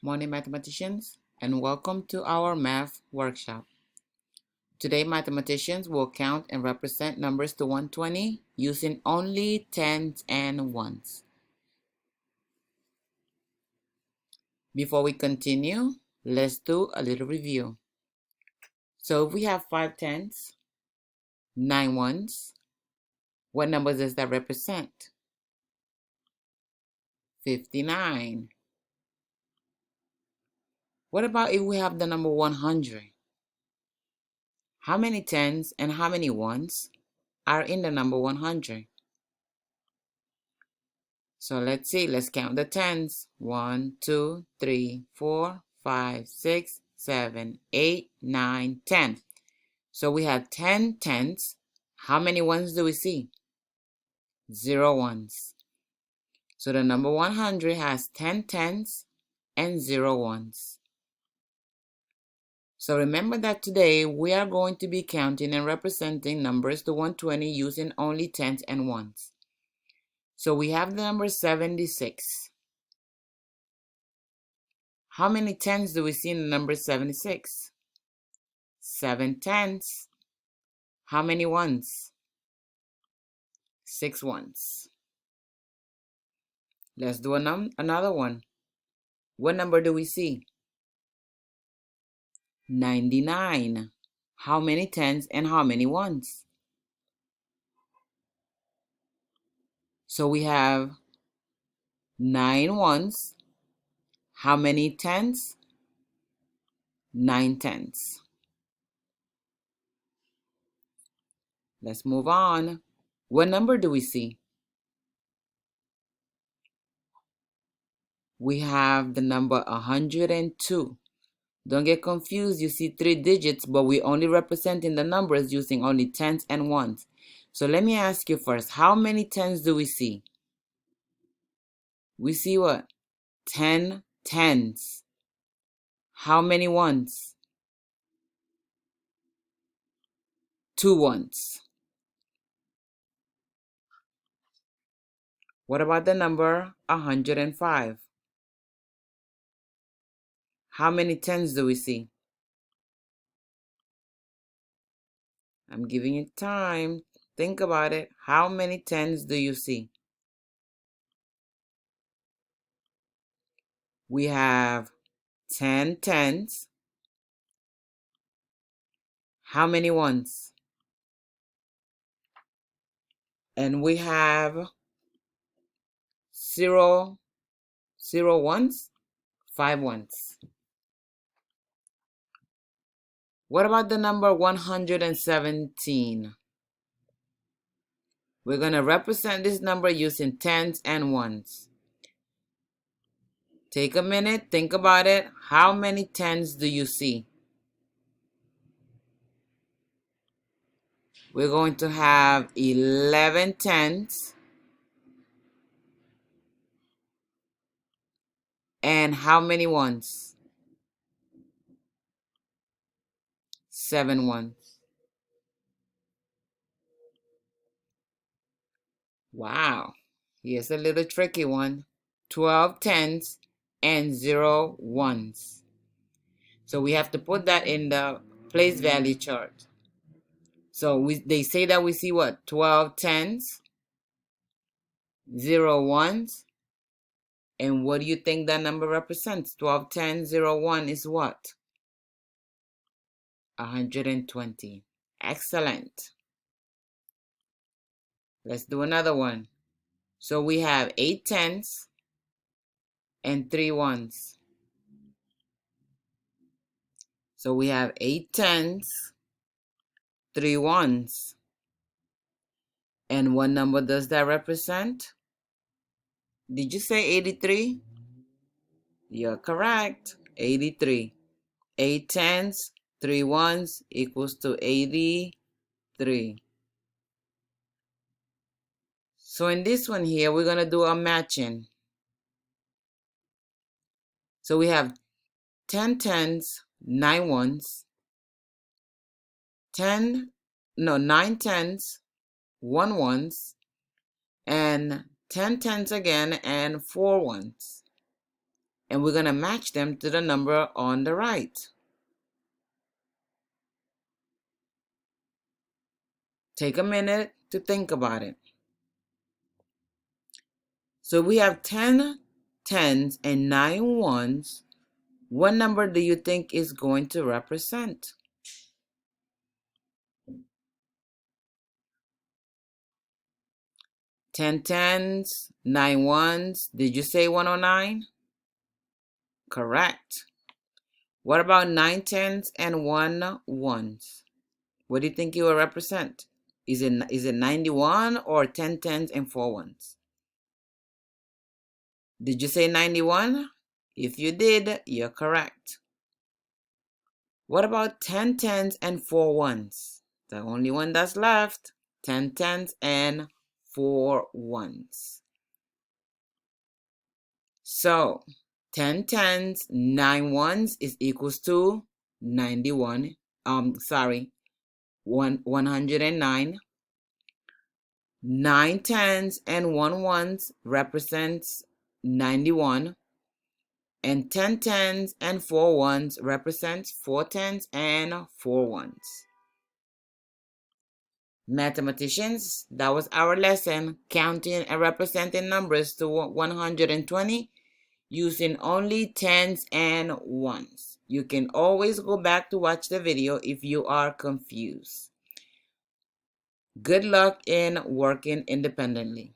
Morning mathematicians, and welcome to our math workshop. Today mathematicians will count and represent numbers to 120 using only tens and ones. Before we continue, let's do a little review. So if we have 5 tens, 9 ones, what numbers does that represent? 59. What about if we have the number 100? How many tens and how many ones are in the number 100? So let's see, let's count the tens. 1, 2, 3, 4, 5, 6, 7, 8, 9, 10. So we have 10 tens. How many ones do we see? 0 ones. So the number 100 has 10 tens and 0 ones. So remember that today we are going to be counting and representing numbers to 120 using only tens and ones. So we have the number 76. How many tens do we see in the number 76? 7 tens. How many ones? 6 ones. Let's do another one. What number do we see? 99. How many tens and how many ones? So we have 9 ones. How many tens? 9 tens. Let's move on. What number do we see? We have the number 102. Don't get confused, you see 3 digits, but we're only representing the numbers using only tens and ones. So let me ask you first, how many tens do we see? We see what? 10 tens. How many ones? 2 ones. What about the number 105? How many tens do we see? I'm giving you time. Think about it. How many tens do you see? We have 10 tens. How many ones? And we have 0 ones, 5 ones. What about the number 117? We're going to represent this number using tens and ones. Take a minute, think about it. How many tens do you see? We're going to have 11 tens. And how many ones? 7 ones. Wow. Here's a little tricky one. 12 tens and 0 ones. So we have to put that in the place value chart. So they say that we see what? 12 tens, 0 ones. And what do you think that number represents? 12, 10, 0, 1 is what? 120. Excellent. Let's do another one. So we have 8 tens and 3 ones. So we have 8 tens, 3 ones. And what number does that represent? Did you say 83? You're correct. 83. 8 tens, 3 ones equals to 83. So in this one here, we're going to do a matching. So we have 10 tens, 9 ones, 9 tens, 1 ones, and 10 tens again and 4 ones. and we're going to match them to the number on the right. Take a minute to think about it. So we have 10 tens and 9 ones. What number do you think is going to represent? 10 tens, 9 ones. Did you say 109? Correct. What about 9 tens and 1 ones? What do you think it will represent? Is it 91 or 10 tens and 4 ones? Did you say 91? If you did, you're correct. What about 10 tens and 4 ones? The only one that's left. 10 tens and 4 ones. So 10 tens, 9 ones is equals to 91. 109. 9 tens and 1 ones represents 91. And 10 tens and 4 ones represents 4 tens and 4 ones. Mathematicians, that was our lesson, counting and representing numbers to 120 using only tens and ones. You can always go back to watch the video if you are confused. Good luck in working independently.